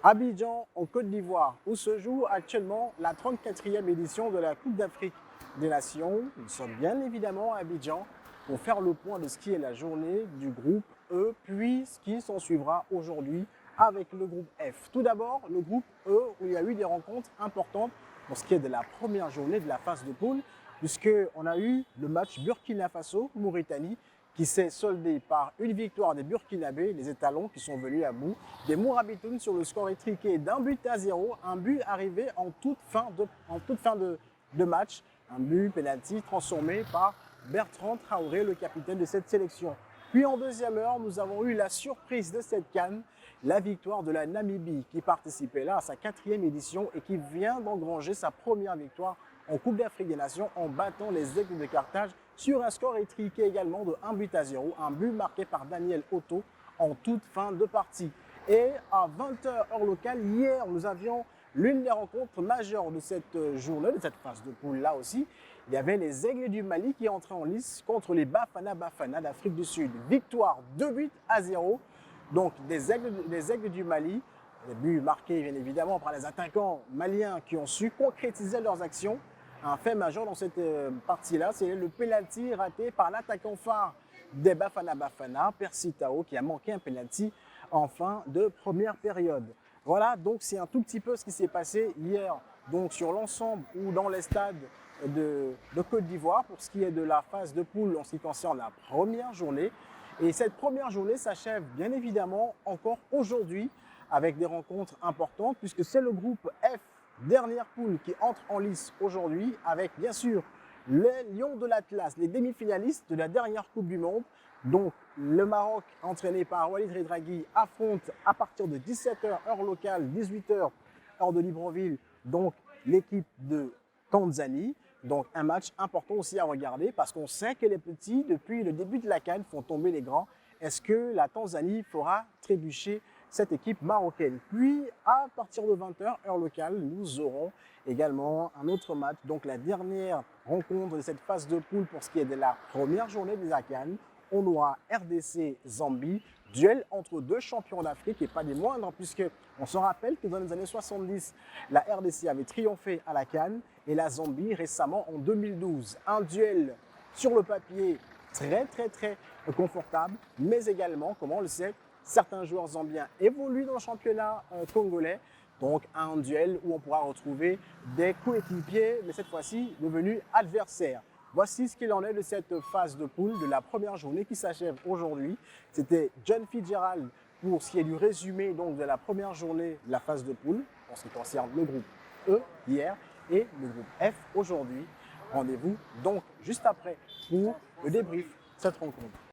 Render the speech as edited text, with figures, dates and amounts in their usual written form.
Abidjan, en Côte d'Ivoire, où se joue actuellement la 34e édition de la Coupe d'Afrique des Nations. Nous sommes bien évidemment à Abidjan pour faire le point de ce qui est la journée du groupe E, puis ce qui s'en suivra aujourd'hui avec le groupe F. Tout d'abord, le groupe E, où il y a eu des rencontres importantes pour ce qui est de la première journée de la phase de poule, puisqu'on a eu le match Burkina Faso-Mauritanie, qui s'est soldé par une victoire des Burkinabés, les étalons qui sont venus à bout, des Mourabitounes sur le score étriqué d'1-0, un but arrivé en toute fin de match, un but penalty transformé par Bertrand Traoré, le capitaine de cette sélection. Puis en deuxième heure, nous avons eu la surprise de cette CAN, la victoire de la Namibie qui participait là à sa 4e édition et qui vient d'engranger sa première victoire en Coupe d'Afrique des Nations en battant les Aigles de Carthage sur un score étriqué également de 1-0, un but marqué par Daniel Otto en toute fin de partie. Et à 20h heure locale, hier, nous avions l'une des rencontres majeures de cette journée, de cette phase de poule là aussi. Il y avait les Aigles du Mali qui entraient en lice contre les Bafana Bafana d'Afrique du Sud. Victoire 2-0, donc des Aigles du Mali. Des buts marqués bien évidemment par les attaquants maliens qui ont su concrétiser leurs actions. Un fait majeur dans cette partie-là, c'est le penalty raté par l'attaquant phare des Bafana Bafana, Percy Tao, qui a manqué un penalty en fin de première période. Voilà, donc c'est un tout petit peu ce qui s'est passé hier, donc sur l'ensemble ou dans les stades de Côte d'Ivoire pour ce qui est de la phase de poule en ce qui concerne la première journée. Et cette première journée s'achève bien évidemment encore aujourd'hui avec des rencontres importantes puisque c'est le groupe F, dernière poule, qui entre en lice aujourd'hui avec bien sûr les Lions de l'Atlas, les demi-finalistes de la dernière Coupe du Monde. Donc le Maroc, entraîné par Walid Regragui, affronte à partir de 17h heure locale, 18h heure de Libreville, donc l'équipe de Tanzanie. Donc un match important aussi à regarder parce qu'on sait que les petits, depuis le début de la CAN, font tomber les grands. Est-ce que la Tanzanie fera trébucher cette équipe marocaine? Puis à partir de 20h heure locale, nous aurons également un autre match, donc la dernière rencontre de cette phase de poule pour ce qui est de la première journée de la CAN. On aura RDC-Zambie, duel entre deux champions d'Afrique et pas des moindres, puisqu'on se rappelle que dans les années 70, la RDC avait triomphé à la CAN et la Zambie récemment en 2012. Un duel sur le papier très confortable, mais également, comme on le sait, certains joueurs zambiens évoluent dans le championnat congolais. Donc un duel où on pourra retrouver des coéquipiers, mais cette fois-ci devenus adversaires. Voici ce qu'il en est de cette phase de poule de la première journée qui s'achève aujourd'hui. C'était John Fitzgerald pour ce qui est du résumé donc, de la première journée de la phase de poule, en ce qui concerne le groupe E hier et le groupe F aujourd'hui. Rendez-vous donc juste après pour le débrief de cette rencontre.